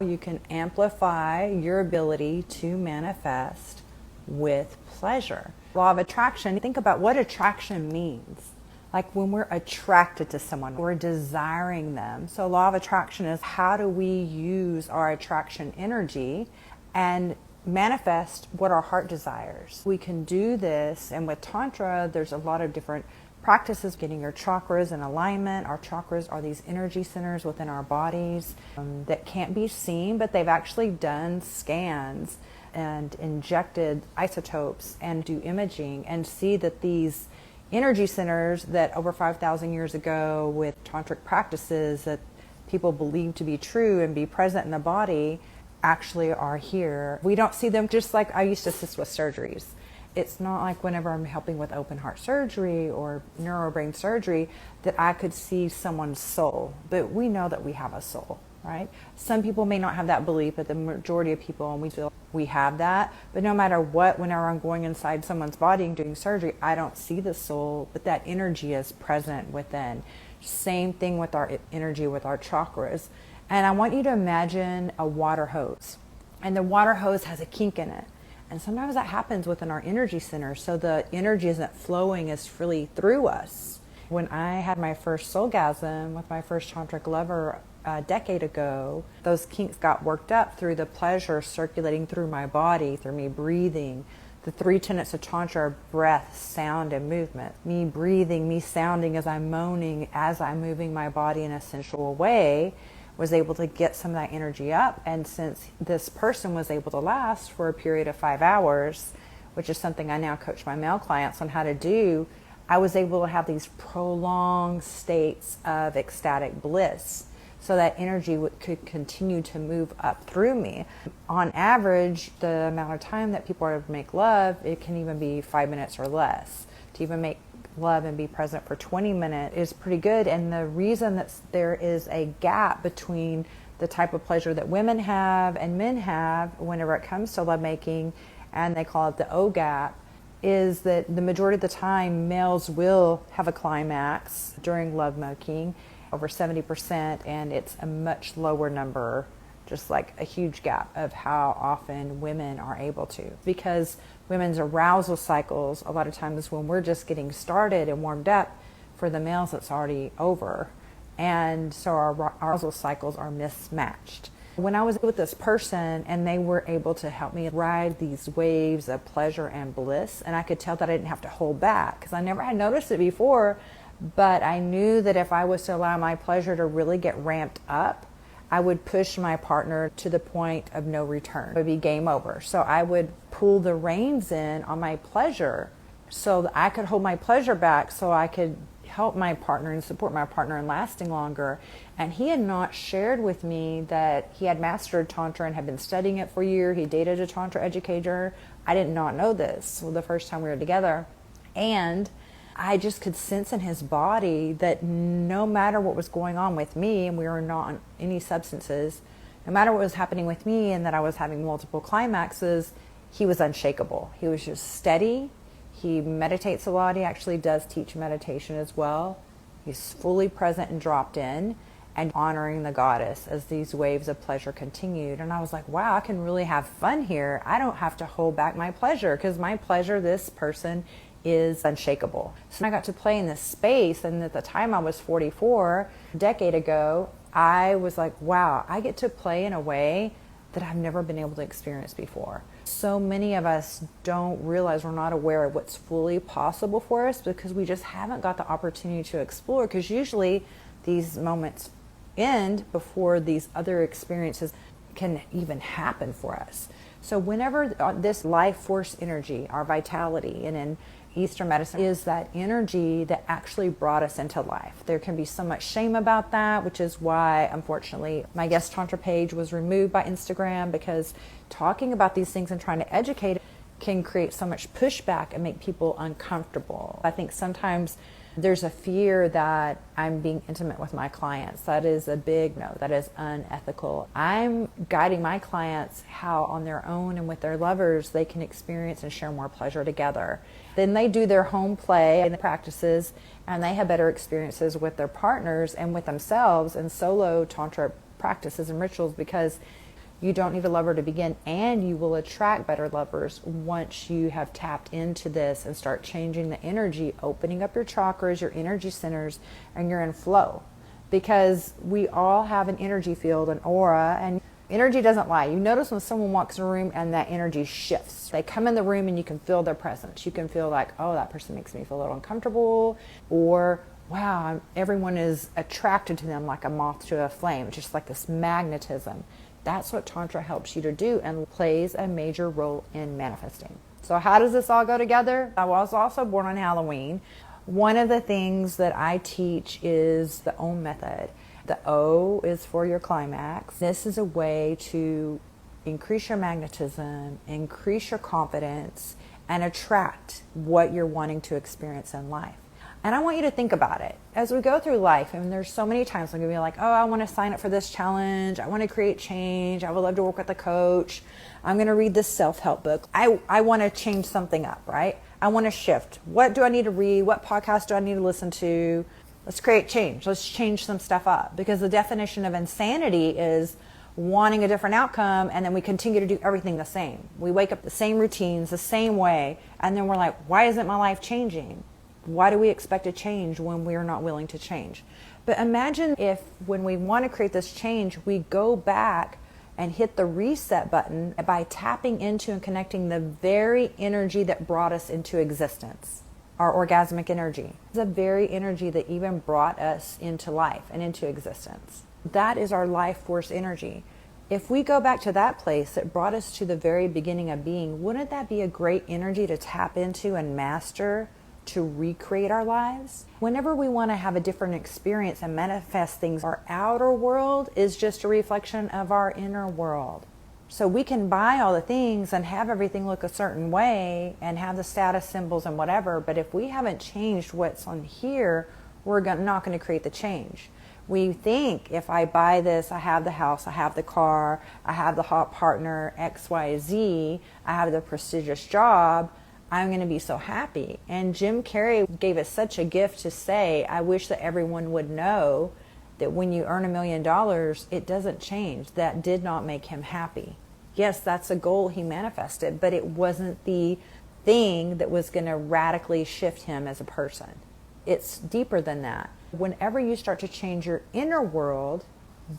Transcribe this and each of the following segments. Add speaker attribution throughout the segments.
Speaker 1: You can amplify your ability to manifest with pleasure. Law of attraction, think about what attraction means. Like when we're attracted to someone, we're desiring them. So law of attraction is how do we use our attraction energy and manifest what our heart desires. We can do this, and with Tantra, there's a lot of different practices, getting your chakras in alignment. Our chakras are these energy centers within our bodies that can't be seen, but they've actually done scans and injected isotopes and do imaging and see that these energy centers that over 5,000 years ago with tantric practices that people believe to be true and be present in the body actually are here. We don't see them, just like I used to assist with surgeries. It's not like whenever I'm helping with open heart surgery or neurobrain surgery that I could see someone's soul, but we know that we have a soul, right? Some people may not have that belief, but the majority of people, and we feel we have that. But no matter what, whenever I'm going inside someone's body and doing surgery, I don't see the soul, but that energy is present within. Same thing with our energy, with our chakras. And I want you to imagine a water hose, and the water hose has a kink in it. And sometimes that happens within our energy center, so the energy isn't flowing as freely through us. When I had my first soulgasm with my first tantric lover a decade ago, those kinks got worked up through the pleasure circulating through my body, through me breathing. The 3 tenets of Tantra are breath, sound, and movement. Me breathing, me sounding as I'm moaning, as I'm moving my body in a sensual way, was able to get some of that energy up. And since this person was able to last for a period of 5 hours, which is something I now coach my male clients on how to do, I was able to have these prolonged states of ecstatic bliss. So that energy could continue to move up through me. On average, the amount of time that people are to make love, it can even be 5 minutes or less. To even make love and be present for 20 minutes is pretty good. And the reason that there is a gap between the type of pleasure that women have and men have whenever it comes to lovemaking, and they call it the O gap, is that the majority of the time males will have a climax during lovemaking, over 70%, and it's a much lower number, just like a huge gap of how often women are able to. Because women's arousal cycles, a lot of times when we're just getting started and warmed up, for the males it's already over. And so our arousal cycles are mismatched. When I was with this person and they were able to help me ride these waves of pleasure and bliss, and I could tell that I didn't have to hold back, because I never had noticed it before, but I knew that if I was to allow my pleasure to really get ramped up, I would push my partner to the point of no return. It would be game over. So I would pull the reins in on my pleasure so that I could hold my pleasure back, so I could help my partner and support my partner in lasting longer. And he had not shared with me that he had mastered Tantra and had been studying it for a year. He dated a Tantra educator. I did not know this the first time we were together. And I just could sense in his body that no matter what was going on with me, and we were not on any substances, no matter what was happening with me and that I was having multiple climaxes, he was unshakable. He was just steady. He meditates a lot. He actually does teach meditation as well. He's fully present and dropped in and honoring the goddess as these waves of pleasure continued. And I was like, wow, I can really have fun here. I don't have to hold back my pleasure, because my pleasure, this person, is unshakable. So I got to play in this space, and at the time I was 44, a decade ago, I was like, wow, I get to play in a way that I've never been able to experience before. So many of us don't realize, we're not aware of what's fully possible for us, because we just haven't got the opportunity to explore, because usually these moments end before these other experiences can even happen for us. So whenever this life force energy, our vitality, and in Eastern medicine is that energy that actually brought us into life. There can be so much shame about that, which is why, unfortunately, my guest Tantra page was removed by Instagram, because talking about these things and trying to educate can create so much pushback and make people uncomfortable. I think sometimes there's a fear that I'm being intimate with my clients. That is a big no. That is unethical. I'm guiding my clients how on their own and with their lovers they can experience and share more pleasure together. Then they do their home play and practices, and they have better experiences with their partners and with themselves in solo Tantra practices and rituals, because You don't need a lover to begin, and you will attract better lovers once you have tapped into this and start changing the energy, opening up your chakras, your energy centers, and you're in flow. Because we all have an energy field, an aura, and energy doesn't lie. You notice when someone walks in a room and that energy shifts. They come in the room and you can feel their presence. You can feel like, oh, that person makes me feel a little uncomfortable, or wow, everyone is attracted to them like a moth to a flame, just like this magnetism. That's what Tantra helps you to do and plays a major role in manifesting. So how does this all go together? I was also born on Halloween. One of the things that I teach is the O method. The O is for your climax. This is a way to increase your magnetism, increase your confidence, and attract what you're wanting to experience in life. And I want you to think about it as we go through life. And there's so many times I'm going to be like, oh, I want to sign up for this challenge. I want to create change. I would love to work with a coach. I'm going to read this self-help book. I want to change something up, right? I want to shift. What do I need to read? What podcast do I need to listen to? Let's create change. Let's change some stuff up. Because the definition of insanity is wanting a different outcome, and then we continue to do everything the same. We wake up the same routines, the same way, and then we're like, why isn't my life changing? Why do we expect a change when we are not willing to change? But imagine if when we want to create this change, we go back and hit the reset button by tapping into and connecting the very energy that brought us into existence. Our orgasmic energy. The very energy that even brought us into life and into existence. That is our life force energy. If we go back to that place that brought us to the very beginning of being, wouldn't that be a great energy to tap into and master to recreate our lives? Whenever we want to have a different experience and manifest things, our outer world is just a reflection of our inner world. So we can buy all the things and have everything look a certain way and have the status symbols and whatever, but if we haven't changed what's on here, we're not going to create the change. We think if I buy this, I have the house, I have the car, I have the hot partner, X, Y, Z, I have the prestigious job, I'm going to be so happy. And Jim Carrey gave us such a gift to say, I wish that everyone would know that when you earn $1 million, it doesn't change. That did not make him happy. Yes, that's a goal he manifested, but it wasn't the thing that was going to radically shift him as a person. It's deeper than that. Whenever you start to change your inner world,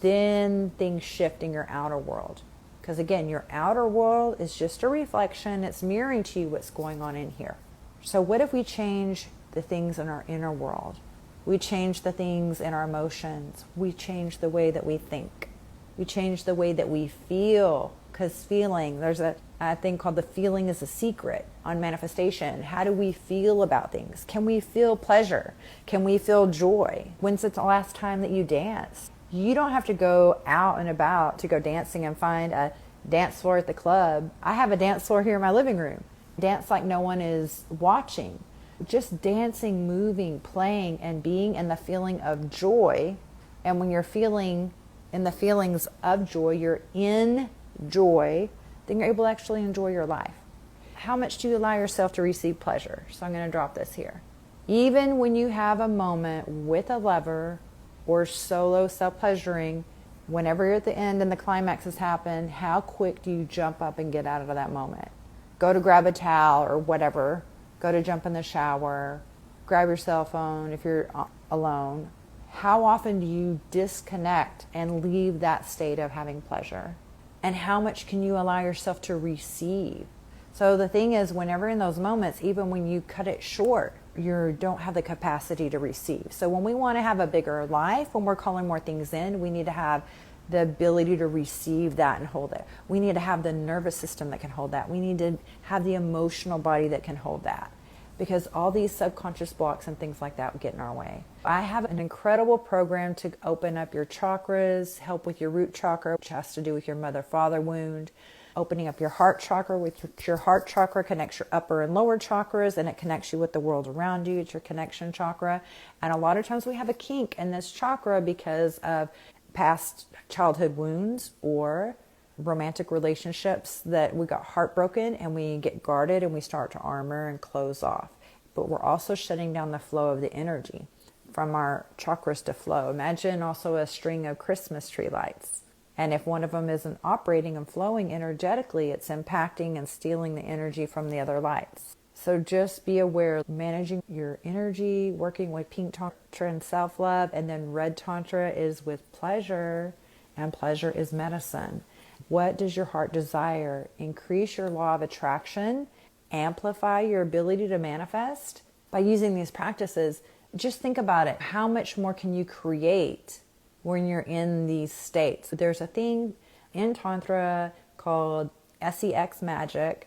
Speaker 1: then things shift in your outer world. Because again, your outer world is just a reflection. It's mirroring to you what's going on in here. So what if we change the things in our inner world? We change the things in our emotions. We change the way that we think. We change the way that we feel. Because feeling, there's a thing called the feeling is a secret on manifestation. How do we feel about things? Can we feel pleasure? Can we feel joy? When's the last time that you danced? You don't have to go out and about to go dancing and find a dance floor at the club. I have a dance floor here in my living room. Dance like no one is watching. Just dancing, moving, playing, and being in the feeling of joy. And when you're feeling in the feelings of joy, you're in joy, then you're able to actually enjoy your life. How much do you allow yourself to receive pleasure? So I'm going to drop this here. Even when you have a moment with a lover or solo self-pleasuring, whenever you're at the end and the climaxes happen, how quick do you jump up and get out of that moment? Go to grab a towel or whatever. Go to jump in the shower. Grab your cell phone if you're alone. How often do you disconnect and leave that state of having pleasure? And how much can you allow yourself to receive? So the thing is, whenever in those moments, even when you cut it short, you don't have the capacity to receive. So when we want to have a bigger life, when we're calling more things in, we need to have the ability to receive that and hold it. We need to have the nervous system that can hold that. We need to have the emotional body that can hold that. Because all these subconscious blocks and things like that will get in our way. I have an incredible program to open up your chakras, help with your root chakra, which has to do with your mother-father wound. Opening up your heart chakra, with your heart chakra connects your upper and lower chakras, and it connects you with the world around you. It's your connection chakra. And a lot of times we have a kink in this chakra because of past childhood wounds or romantic relationships that we got heartbroken and we get guarded and we start to armor and close off. But we're also shutting down the flow of the energy from our chakras to flow. Imagine also a string of Christmas tree lights. And if one of them isn't operating and flowing energetically, it's impacting and stealing the energy from the other lights. So just be aware, managing your energy, working with pink Tantra and self-love, and then red Tantra is with pleasure, and pleasure is medicine. What does your heart desire? Increase your law of attraction, amplify your ability to manifest. By using these practices, just think about it. How much more can you create when you're in these states? There's a thing in Tantra called S3X Magick,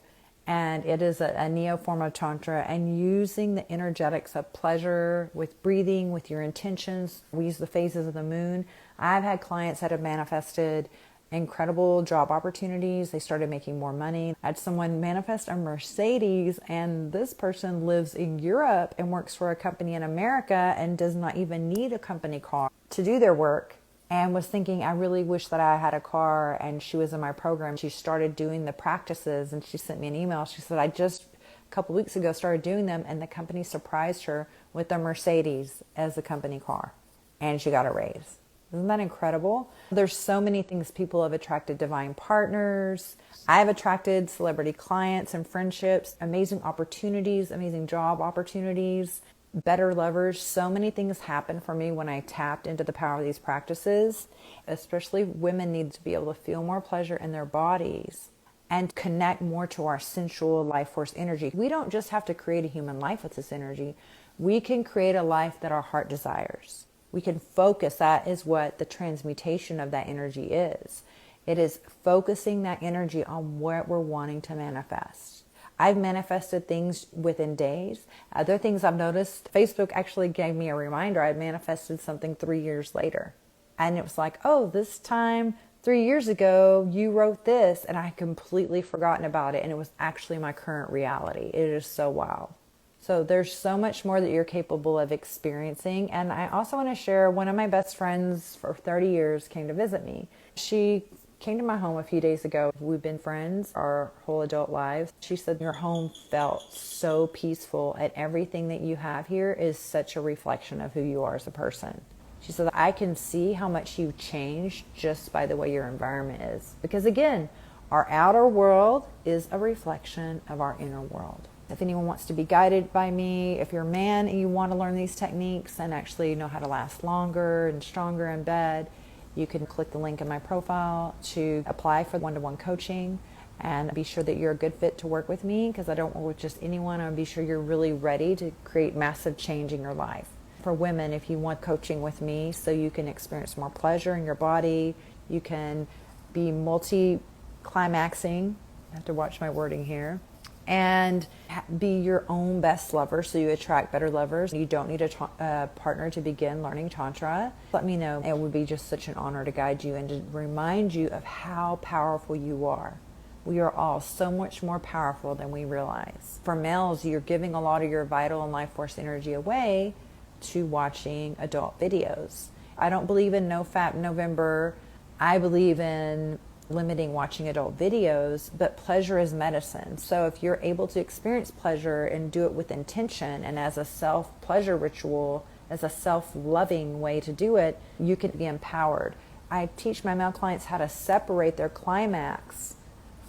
Speaker 1: and it is a neo form of Tantra, and using the energetics of pleasure with breathing, with your intentions. We use the phases of the moon. I've had clients that have manifested incredible job opportunities. They started making more money. I had someone manifest a Mercedes, and this person lives in Europe and works for a company in America and does not even need a company car to do their work, and was thinking, I really wish that I had a car. And she was in my program. She started doing the practices, and she sent me an email. She said, I just a couple weeks ago started doing them, and the company surprised her with a Mercedes as a company car, and she got a raise. Isn't that incredible? There's so many things. People have attracted divine partners. I've attracted celebrity clients and friendships, amazing opportunities, amazing job opportunities, better lovers. So many things happened for me when I tapped into the power of these practices. Especially women need to be able to feel more pleasure in their bodies and connect more to our sensual life force energy. We don't just have to create a human life with this energy. We can create a life that our heart desires. We can focus. That is what the transmutation of that energy is. It is focusing that energy on what we're wanting to manifest. I've manifested things within days. Other things I've noticed, Facebook actually gave me a reminder. I manifested something 3 years later. And it was like, oh, this time 3 years ago, you wrote this, and I had completely forgotten about it. And it was actually my current reality. It is so wild. So there's so much more that you're capable of experiencing. And I also want to share, one of my best friends for 30 years came to visit me. She came to my home a few days ago. We've been friends our whole adult lives. She said, your home felt so peaceful, and everything that you have here is such a reflection of who you are as a person. She said, I can see how much you've changed just by the way your environment is. Because again, our outer world is a reflection of our inner world. If anyone wants to be guided by me, if you're a man and you want to learn these techniques and actually know how to last longer and stronger in bed, you can click the link in my profile to apply for one-to-one coaching, and be sure that you're a good fit to work with me, because I don't work with just anyone. I want to be sure you're really ready to create massive change in your life. For women, if you want coaching with me so you can experience more pleasure in your body, you can be multi-climaxing, I have to watch my wording here, and be your own best lover so you attract better lovers. You don't need a partner to begin learning Tantra. Let me know. It would be just such an honor to guide you and to remind you of how powerful you are. We are all so much more powerful than we realize. For males, you're giving a lot of your vital and life force energy away to watching adult videos. I don't believe in no fap November. I believe in limiting watching adult videos, but pleasure is medicine. So if you're able to experience pleasure and do it with intention and as a self-pleasure ritual, as a self-loving way to do it, you can be empowered. I teach my male clients how to separate their climax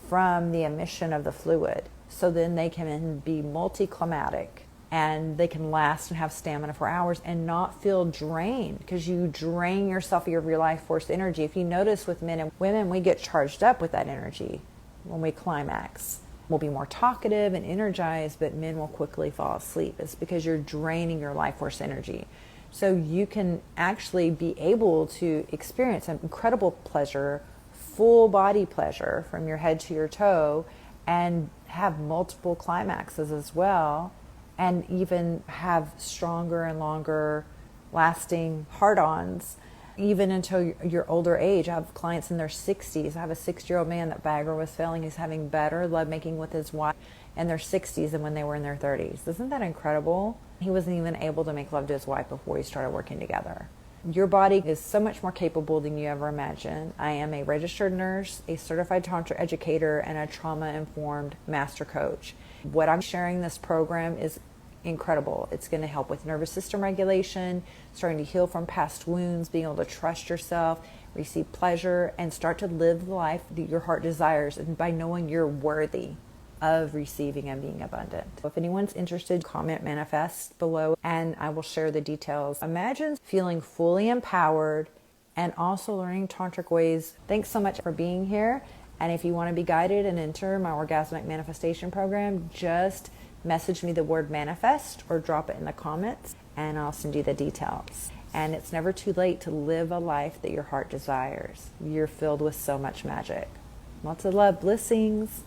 Speaker 1: from the emission of the fluid, so then they can be multi-climatic and they can last and have stamina for hours and not feel drained, because you drain yourself of your life force energy. If you notice with men and women, we get charged up with that energy when we climax. We'll be more talkative and energized, but men will quickly fall asleep. It's because you're draining your life force energy. So you can actually be able to experience an incredible pleasure, full body pleasure from your head to your toe, and have multiple climaxes as well, and even have stronger and longer lasting hard-ons, even until your older age. I have clients in their 60s. I have a 60-year-old man that Viagra was failing. He's having better lovemaking with his wife in their 60s than when they were in their 30s. Isn't that incredible? He wasn't even able to make love to his wife before we started working together. Your body is so much more capable than you ever imagined. I am a registered nurse, a certified Tantra educator, and a trauma-informed master coach. What I'm sharing this program is incredible. It's going to help with nervous system regulation, starting to heal from past wounds, being able to trust yourself. receive pleasure, and start to live the life that your heart desires, and by knowing you're worthy of receiving and being abundant. If anyone's interested, comment manifest below and I will share the details. Imagine feeling fully empowered and also learning tantric ways. Thanks so much for being here. And if you want to be guided and enter my orgasmic manifestation program, just message me the word manifest or drop it in the comments and I'll send you the details. And it's never too late to live a life that your heart desires. You're filled with so much magic. Lots of love. Blessings.